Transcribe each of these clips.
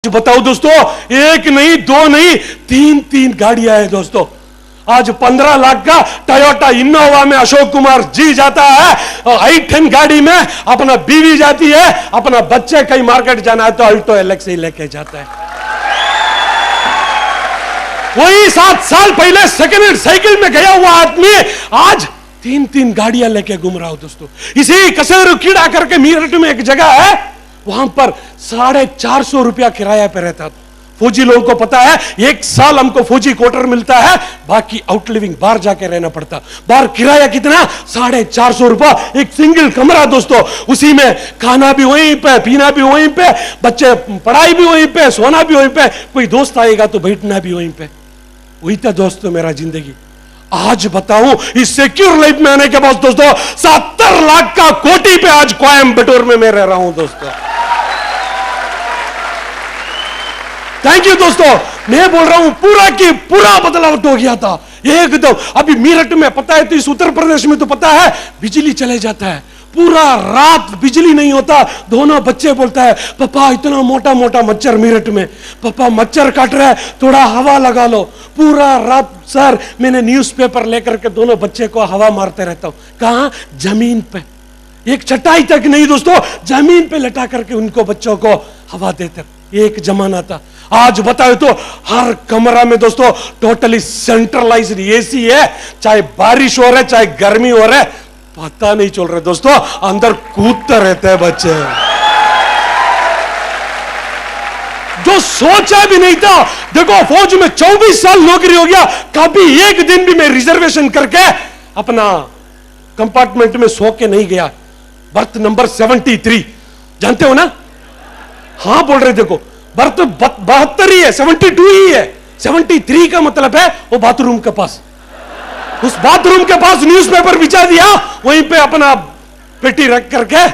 बताओ दोस्तों, एक नहीं दो नहीं तीन तीन गाड़ियां हैं दोस्तों। आज 15 लाख का टोयोटा इनोवा में अशोक कुमार जी जाता है, i10 गाड़ी में अपना बीवी जाती है, अपना बच्चे कहीं मार्केट जाना है तो अल्टो एलेक्स ही लेके जाता है। वही 7 साल पहले सेकेंड हैंड साइकिल में गया हुआ आदमी आज तीन तीन गाड़ियां लेके घूम रहा हो दोस्तों। इसी कसेरू कीड़ा करके मीरठ में एक जगह है, वहां पर 450 रुपया किराया पे रहता था। फौजी लोगों को पता है, एक साल हमको फौजी क्वार्टर मिलता है, बाकी आउट लिविंग बाहर जाके रहना पड़ता। बाहर किराया कितना? 450 रुपया, एक सिंगल कमरा दोस्तों। उसी में खाना भी वहीं पे, पीना भी वहीं पे, बच्चे पढ़ाई भी वहीं पे, सोना भी वहीं पे, कोई दोस्त आएगा तो बैठना भी वहीं पे। वही था दोस्तों मेरा जिंदगी। आज बताऊं, इस सिक्योर लाइफ में आने के बाद दोस्तों 70 लाख का कोटी पे आज कोयम्बटूर में मैं रह रहा हूं दोस्तों। थैंक यू दोस्तों। मैं बोल रहा हूं पूरा की पूरा बदलाव हो गया था एकदम। अभी मेरठ में पता है, तो इस उत्तर प्रदेश में तो पता है, बिजली चले जाता है, पूरा रात बिजली नहीं होता। दोनों बच्चे बोलता है, पापा इतना मोटा मोटा मच्छर मेरठ में, पापा मच्छर काट रहा है, थोड़ा हवा लगा लो। पूरा रात सर मैंने न्यूज़पेपर लेकर के दोनों बच्चे को हवा मारते रहता हूं। कहां? जमीन पे, एक चटाई तक नहीं दोस्तों, जमीन पे लटा करके उनको बच्चों को हवा देते। एक जमाना था। आज बताओ तो हर कमरा में दोस्तों टोटली सेंट्रलाइज्ड एसी है, चाहे बारिश हो रहा है चाहे गर्मी हो रहा है, पता नहीं चल रहा दोस्तों, अंदर कूदते रहते हैं बच्चे। जो सोचा भी नहीं था। देखो फौज में 24 साल नौकरी हो गया, कभी एक दिन भी मैं रिजर्वेशन करके अपना कंपार्टमेंट में सो के नहीं गया। बर्थ नंबर 73 जानते हो ना? हाँ बोल रहे, देखो बर्थ 72 ही है, 72 ही है। 73 का मतलब है वो बाथरूम के पास, उस बाथरूम के पास न्यूज़पेपर बिछा दिया, वहीं पे अपना पेटी रख करके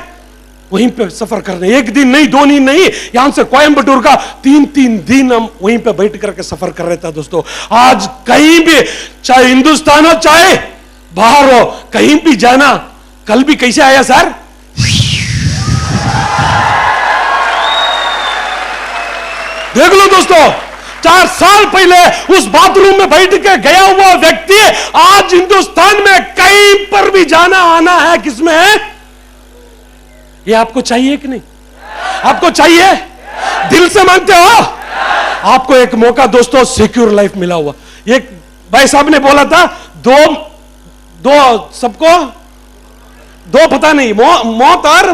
वहीं पे सफर करने। एक दिन नहीं, दो दिन नहीं, यहां से कोयम्बटूर का 3-3 दिन हम वहीं पे बैठ करके सफर कर रहे थे दोस्तों। आज कहीं भी, चाहे हिंदुस्तान हो चाहे बाहर हो, कहीं भी जाना। कल भी कैसे आया सर? देख लो दोस्तों, 4 साल पहले उस बाथरूम में बैठ के गया हुआ व्यक्ति आज हिंदुस्तान में कहीं पर भी जाना आना है, किसमें है? ये आपको चाहिए कि नहीं? आपको चाहिए? दिल से मांगते हो? आपको एक मौका दोस्तों, सिक्योर लाइफ मिला हुआ। एक भाई साहब ने बोला था, दो सबको दो पता नहीं, मौत और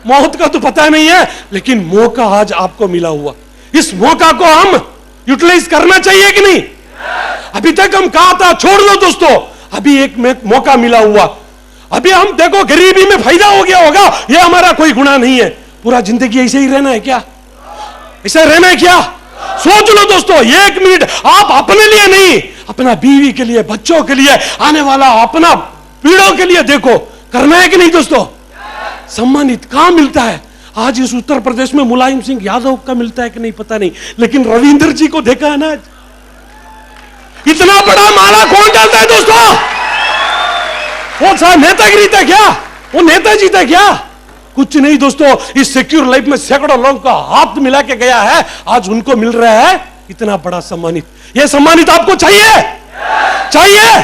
मौत का तो पता नहीं है, लेकिन मौका आज आपको मिला हुआ। इस मौका को हम यूटिलाइज करना चाहिए कि नहीं? अभी तक हम कहा था छोड़ दो दोस्तों, अभी एक मौका मिला हुआ। अभी हम देखो गरीबी में फायदा हो गया होगा, ये हमारा कोई गुनाह नहीं है। पूरा जिंदगी ऐसे ही रहना है क्या? ऐसे रहना है क्या? सोच लो दोस्तों, 1 मिनट आप अपने लिए नहीं, अपना बीवी के लिए, बच्चों के लिए, आने वाला अपना पीढ़ों के लिए देखो, करना है कि नहीं दोस्तों? सम्मानित कहां मिलता है? आज इस उत्तर प्रदेश में मुलायम सिंह यादव का मिलता है कि नहीं पता नहीं, लेकिन रविंद्र जी को देखा है ना, इतना बड़ा माला कौन डालता है दोस्तों? वो साहब नेतागिरी था क्या? वो नेताजी था क्या? कुछ नहीं दोस्तों। इस सिक्योर लाइफ में सैकड़ों लोगों का हाथ मिला के गया है, आज उनको मिल रहा है इतना बड़ा सम्मानित। ये सम्मानित आपको चाहिए? चाहिए?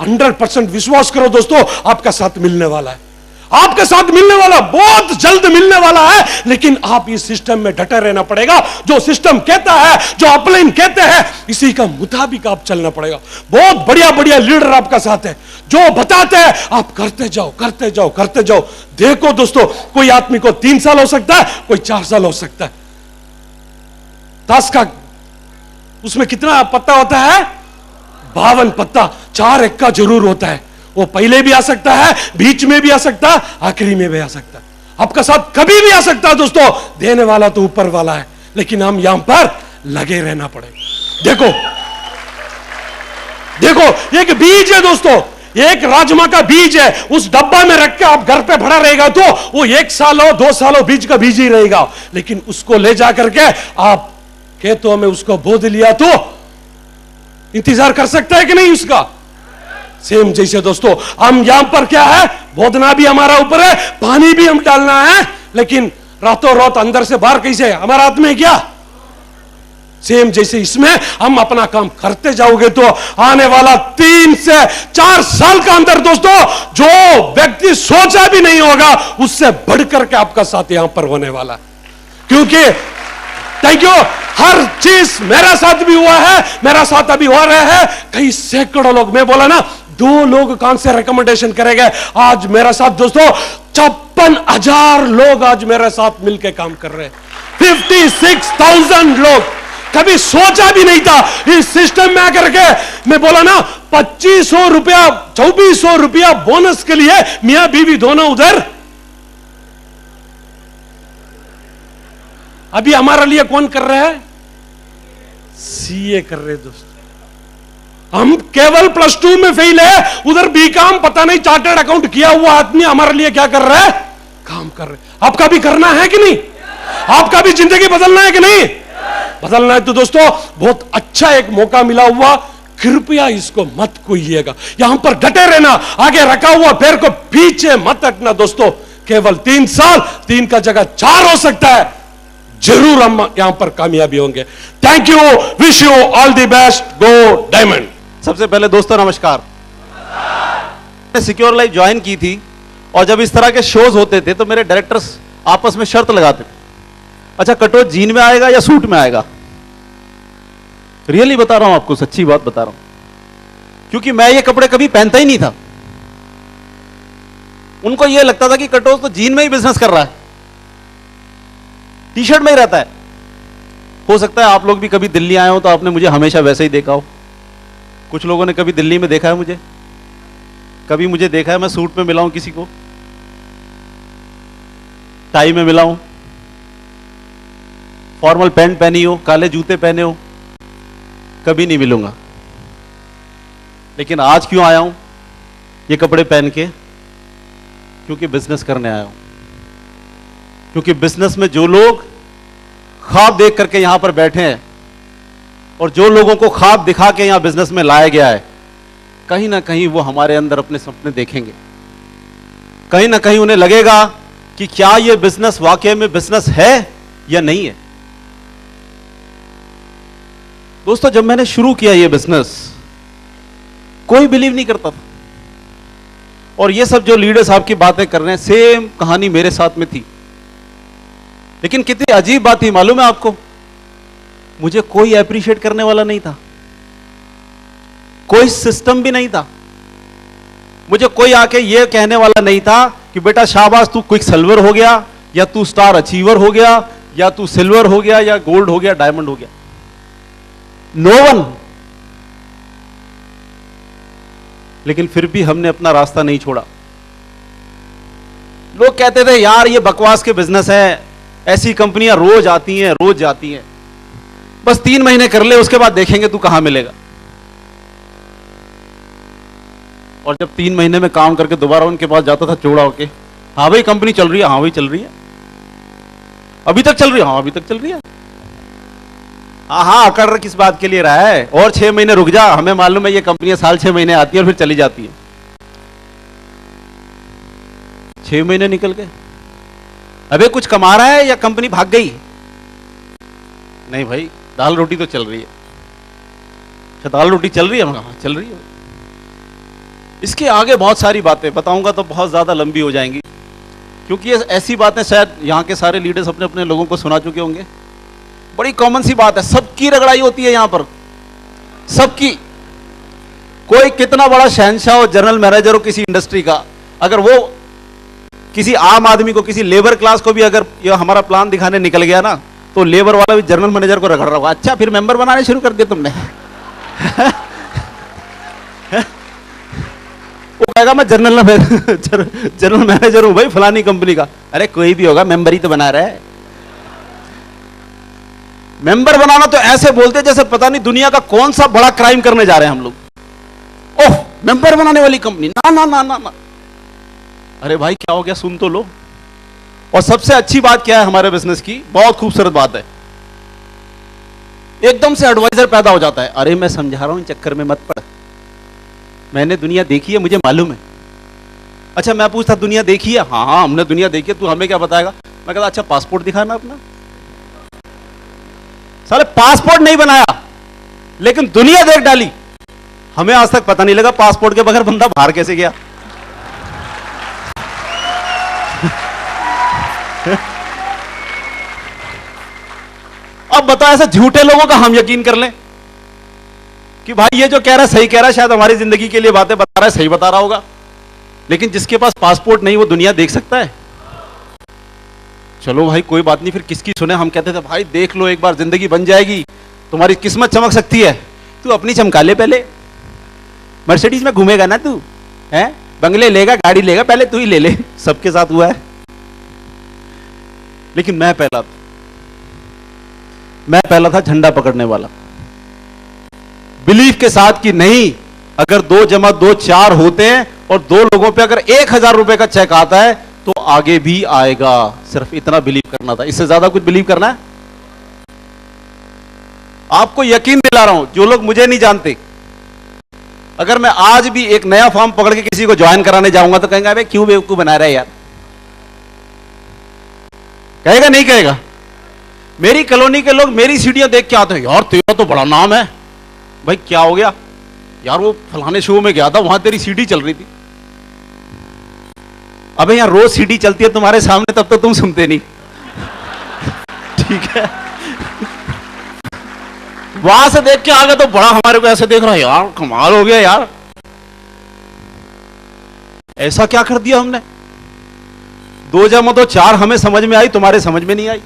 100% विश्वास करो दोस्तों, आपका साथ मिलने वाला है, आपके साथ मिलने वाला, बहुत जल्द मिलने वाला है। लेकिन आप इस सिस्टम में डटे रहना पड़ेगा। जो सिस्टम कहता है, जो अपलाइन कहते हैं, इसी का मुताबिक आप चलना पड़ेगा। बहुत बढ़िया बढ़िया लीडर आपका साथ है, जो बताते हैं आप करते जाओ, करते जाओ, करते जाओ। देखो दोस्तों, कोई आदमी को 3 साल हो सकता है, कोई 4 साल हो सकता है। ताश का उसमें कितना पत्ता होता है? 52 पत्ता, 4 एक्का जरूर होता है। वो पहले भी आ सकता है, बीच में भी आ सकता है, आखिरी में भी आ सकता है। आपका साथ कभी भी आ सकता है दोस्तों। देने वाला तो ऊपर वाला है, लेकिन हम यहां पर लगे रहना पड़ेगा। देखो देखो, एक बीज है दोस्तों, एक राजमा का बीज है, उस डब्बा में रख के आप घर पे भरा रहेगा तो वो 1 साल हो 2 साल हो बीज का बीज ही रहेगा। लेकिन उसको ले जा करके आप खेतों में उसको बोद लिया तो इंतजार कर सकता है कि नहीं उसका? सेम जैसे दोस्तों, हम यहां पर क्या है, बोदना भी हमारा ऊपर है, पानी भी हम डालना है, लेकिन रातों रात अंदर से बाहर कैसे हमारा हाथ में क्या? सेम जैसे इसमें हम अपना काम करते जाओगे तो आने वाला 3 से 4 साल का अंदर दोस्तों जो व्यक्ति सोचा भी नहीं होगा उससे बढ़कर के आपका साथ यहां पर होने वाला, क्योंकि थैंक यू, हर चीज मेरा साथ भी हुआ है, मेरा साथ अभी हो रहा है। कई सैकड़ों लोग, मैं बोला ना 2 लोग कौन से रिकमेंडेशन करेंगे, आज मेरा साथ दोस्तों 56,000 लोग आज मेरे साथ मिलकर काम कर रहे हैं। 56,000 लोग, कभी सोचा भी नहीं था इस सिस्टम में आकर के। मैं बोला ना 2500 रुपया 2400 रुपया बोनस के लिए मियां बीवी दोनों उधर। अभी हमारे लिए कौन कर रहा है? सीए कर रहे दोस्तों। हम केवल +2 में फेल है, उधर बीकॉम पता नहीं चार्टर्ड अकाउंट किया हुआ आदमी हमारे लिए क्या कर रहा है? काम कर रहे। आपका भी करना है कि नहीं? आपका भी जिंदगी बदलना है कि नहीं? बदलना है तो दोस्तों बहुत अच्छा एक मौका मिला हुआ, कृपया इसको मत खोइएगा। यहां पर डटे रहना, आगे रखा हुआ पैर को पीछे मत हटना दोस्तों। केवल 3 साल, 3 का जगह 4 हो सकता है, जरूर हम यहां पर कामयाबी होंगे। Thank you, wish you all the best, go diamond. सबसे पहले दोस्तों नमस्कार। मैंने सिक्योर लाइफ ज्वाइन की थी और जब इस तरह के शोज होते थे तो मेरे डायरेक्टर्स आपस में शर्त लगाते थे, अच्छा कटोच जीन में आएगा या सूट में आएगा। रियली बता रहा हूं आपको, सच्ची बात बता रहा हूं, क्योंकि मैं ये कपड़े कभी पहनता ही नहीं था। उनको ये लगता था कि कटोच तो जीन में ही बिजनेस कर रहा है, टी शर्ट में ही रहता है। हो सकता है आप लोग भी कभी दिल्ली आए हो तो आपने मुझे हमेशा वैसे ही देखा हो। कुछ लोगों ने कभी दिल्ली में देखा है मुझे, कभी मुझे देखा है मैं सूट में मिला हूं किसी को, टाई में मिला हूं, फॉर्मल पैंट पहनी हो, काले जूते पहने हो, कभी नहीं मिलूंगा। लेकिन आज क्यों आया हूं ये कपड़े पहन के? क्योंकि बिजनेस करने आया हूं। क्योंकि बिजनेस में जो लोग ख्वाब देख करके यहां पर बैठे हैं और जो लोगों को ख्वाब दिखा के यहां बिजनेस में लाया गया है, कहीं ना कहीं वो हमारे अंदर अपने सपने देखेंगे। कहीं ना कहीं उन्हें लगेगा कि क्या ये बिजनेस वाकई में बिजनेस है या नहीं है। दोस्तों जब मैंने शुरू किया ये बिजनेस कोई बिलीव नहीं करता था, और ये सब जो लीडर्स आपकी बातें कर रहे हैं सेम कहानी मेरे साथ में थी। लेकिन कितनी अजीब बात थी मालूम है आपको, मुझे कोई अप्रिशिएट करने वाला नहीं था, कोई सिस्टम भी नहीं था। मुझे कोई आके ये कहने वाला नहीं था कि बेटा शाबाश तू क्विक सिल्वर हो गया, या तू स्टार अचीवर हो गया, या तू सिल्वर हो गया, या गोल्ड हो गया, डायमंड हो गया। No one. लेकिन फिर भी हमने अपना रास्ता नहीं छोड़ा। लोग कहते थे यार ये बकवास के बिजनेस है, ऐसी कंपनियां रोज आती हैं रोज जाती हैं, बस 3 महीने कर ले उसके बाद देखेंगे तू कहां मिलेगा। और जब 3 महीने में काम करके दोबारा उनके पास जाता था चौड़ा होके, हाँ भाई कंपनी चल रही है, हाँ भाई चल रही है, अभी तक चल रही है, हाँ अभी तक चल रही है। हाँ हाँ अकड़ किस बात के लिए रहा है, और 6 महीने रुक जा, हमें मालूम है ये कंपनियां साल 6 महीने आती है और फिर चली जाती है। 6 महीने निकल गए, अबे कुछ कमा रहा है या कंपनी भाग गई? नहीं भाई दाल रोटी तो चल रही है। अच्छा दाल रोटी चल रही है? हाँ चल रही है। इसके आगे बहुत सारी बातें बताऊंगा तो बहुत ज्यादा लंबी हो जाएंगी, क्योंकि ये ऐसी बातें शायद यहाँ के सारे लीडर्स अपने अपने लोगों को सुना चुके होंगे। बड़ी कॉमन सी बात है, सबकी रगड़ाई होती है यहां पर, सबकी। कोई कितना बड़ा शहंशाह हो, जनरल मैनेजर हो किसी इंडस्ट्री का, अगर वो किसी आम आदमी को, किसी लेबर क्लास को भी अगर ये हमारा प्लान दिखाने निकल गया ना, तो लेबर वाला भी जनरल मैनेजर को रगड़ रहा होगा, अच्छा फिर मेंबर बनाने शुरू कर दिए तुमने। वो कहेगा मैं जनरल मैनेजर हूं भाई फलानी कंपनी का। अरे कोई भी होगा, मेंबर ही तो बना रहा है। मेंबर बनाना तो ऐसे बोलते जैसे पता नहीं दुनिया का कौन सा बड़ा क्राइम करने जा रहे हैं हम लोग। ओह मेंबर बनाने वाली कंपनी, ना ना ना ना ना। अरे भाई क्या हो गया, सुन तो लो। और सबसे अच्छी बात क्या है हमारे बिजनेस की, बहुत खूबसूरत बात है, एकदम से एडवाइजर पैदा हो जाता है। अरे मैं समझा रहा हूं, इन चक्कर में मत पड़, मैंने दुनिया देखी है, मुझे मालूम है। अच्छा मैं पूछता दुनिया देखी है? हाँ हाँ हमने दुनिया देखी है, तू हमें क्या बताएगा? मैं कहता अच्छा पासपोर्ट दिखाना अपना। साले पासपोर्ट नहीं बनाया लेकिन दुनिया देख डाली। हमें आज तक पता नहीं लगा पासपोर्ट के बगैर बंदा बाहर कैसे गया। अब बताओ ऐसे झूठे लोगों का हम यकीन कर लें कि भाई ये जो कह रहा है सही कह रहा है, शायद हमारी जिंदगी के लिए बातें बता रहा है, सही बता रहा होगा। लेकिन जिसके पास पासपोर्ट नहीं वो दुनिया देख सकता है? चलो भाई कोई बात नहीं, फिर किसकी सुने। हम कहते थे भाई देख लो एक बार जिंदगी बन जाएगी, तुम्हारी किस्मत चमक सकती है। तू अपनी चमका ले पहले। मर्सिडीज में घूमेगा ना तू, है बंगले लेगा, गाड़ी लेगा, पहले तू ही ले ले। सबके साथ हुआ है। लेकिन मैं पहला था झंडा पकड़ने वाला, बिलीफ के साथ कि नहीं, अगर 2 + 2 4 होते हैं और 2 लोगों पे अगर 1000 रुपए का चेक आता है तो आगे भी आएगा। सिर्फ इतना बिलीव करना था, इससे ज्यादा कुछ बिलीव करना है? आपको यकीन दिला रहा हूं, जो लोग मुझे नहीं जानते, अगर मैं आज भी एक नया फॉर्म पकड़ के किसी को ज्वाइन कराने जाऊंगा तो कहेंगे अबे क्यों बेवकूफ बना रहा है यार। कहेगा नहीं कहेगा? मेरी कॉलोनी के लोग मेरी सीढ़ियां देख के आते हैं, यार तेरा तो बड़ा नाम है। भाई क्या हो गया यार? वो फलाने शो में गया था, वहां तेरी सीढ़ी चल रही थी। अबे यहां रोज सीढ़ी चलती है तुम्हारे सामने, तब तो तुम सुनते नहीं। ठीक है, वहां से देख के आ गए तो बड़ा हमारे को ऐसे देख रहा है, यार कमाल हो गया यार, ऐसा क्या कर दिया हमने। 2 + 2 4 हमें समझ में आई, तुम्हारे समझ में नहीं आई।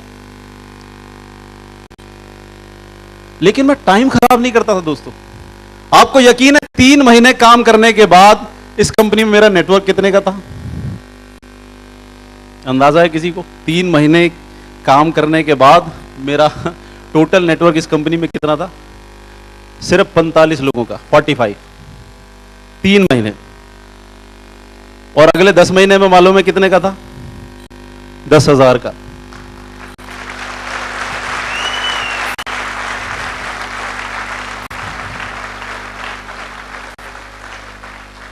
लेकिन मैं टाइम खराब नहीं करता था दोस्तों। आपको यकीन है 3 महीने काम करने के बाद इस कंपनी में मेरा नेटवर्क कितने का था? अंदाजा है किसी को? 3 महीने काम करने के बाद मेरा टोटल नेटवर्क इस कंपनी में कितना था? सिर्फ 45 लोगों का, 45। 3 महीने। और अगले 10 महीने में मालूम है कितने का था? 10,000 का।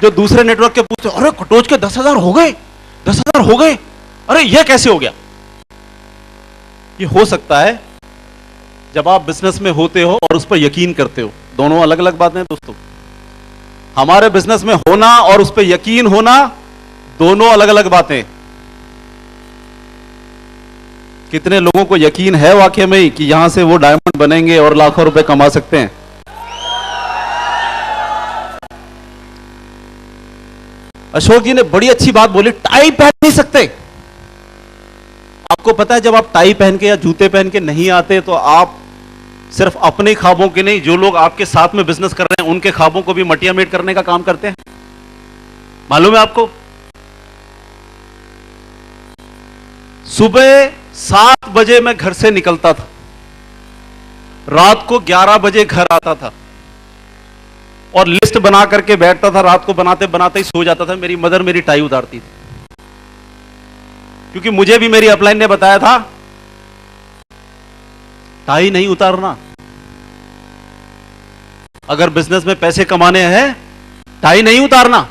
जो दूसरे नेटवर्क के पूछते, अरे कटोच के 10,000 हो गए, 10,000 हो गए, अरे ये कैसे हो गया? ये हो सकता है जब आप बिजनेस में होते हो और उस पर यकीन करते हो। दोनों अलग अलग बातें हैं दोस्तों। हमारे बिजनेस में होना और उस पर यकीन होना दोनों अलग अलग बातें। कितने लोगों को यकीन है वाकई में कि यहां से वो डायमंड बनेंगे और लाखों रुपए कमा सकते हैं? अशोक जी ने बड़ी अच्छी बात बोली, टाई पहन नहीं सकते। आपको पता है जब आप टाई पहन के या जूते पहन के नहीं आते तो आप सिर्फ अपने ख्वाबों के नहीं, जो लोग आपके साथ में बिजनेस कर रहे हैं उनके ख्वाबों को भी मटिया मेट करने का काम करते हैं। मालूम है आपको? सुबह 7 बजे मैं घर से निकलता था, रात को 11 बजे घर आता था और लिस्ट बना करके बैठता था। रात को बनाते बनाते ही सो जाता था। मेरी मदर मेरी टाई उतारती थी, क्योंकि मुझे भी मेरी अपलाइन ने बताया था टाई नहीं उतारना। अगर बिजनेस में पैसे कमाने हैं टाई नहीं उतारना।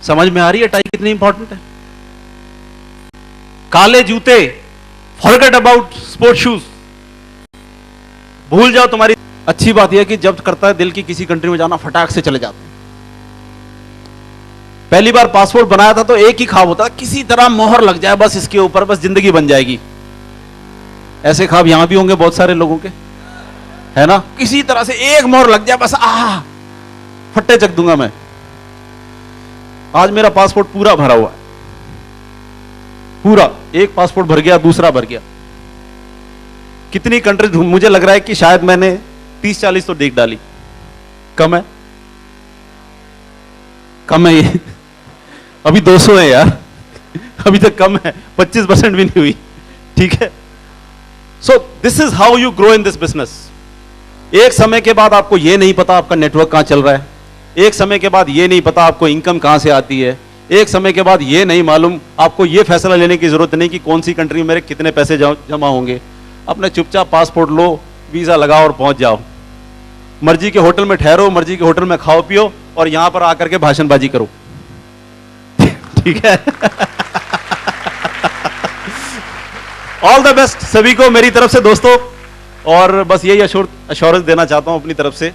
समझ में आ रही है टाई कितनी इंपॉर्टेंट है? काले जूते, फॉरगेट अबाउट स्पोर्ट शूज, भूल जाओ। तुम्हारी अच्छी बात यह है कि जब करता है दिल की किसी कंट्री में जाना, फटाक से चले जाते हैं। पहली बार पासपोर्ट बनाया था तो एक ही ख्वाब होता, किसी तरह मोहर लग जाए बस इसके ऊपर, बस जिंदगी बन जाएगी। ऐसे ख्वाब यहां भी होंगे बहुत सारे लोगों के, है ना? किसी तरह से एक मोहर लग जाए बस, फट्टे चक दूंगा मैं। आज मेरा पासपोर्ट पूरा भरा हुआ है, पूरा। एक पासपोर्ट भर गया, दूसरा भर गया। कितनी कंट्रीज मुझे लग रहा है कि शायद मैंने 30-40 तो देख डाली। कम है? कम है ये? अभी 200 है यार, अभी तक कम है, 25% भी नहीं हुई। ठीक है? So this is how you grow in this business. एक समय के बाद आपको यह नहीं पता आपका नेटवर्क कहां चल रहा है, एक समय के बाद यह नहीं पता आपको इनकम कहां से आती है, एक समय के बाद यह नहीं मालूम, आपको यह फैसला लेने की जरूरत नहीं कि कौन सी कंट्री में मेरे कितने पैसे जमा होंगे। अपने चुपचाप पासपोर्ट लो, वीजा लगाओ और पहुंच जाओ। मर्जी के होटल में ठहरो, मर्जी के होटल में खाओ पियो और यहां पर आकर के भाषणबाजी करो। ठीक है? ऑल द बेस्ट सभी को मेरी तरफ से दोस्तों, और बस यही अश्योरेंस देना चाहता हूं अपनी तरफ से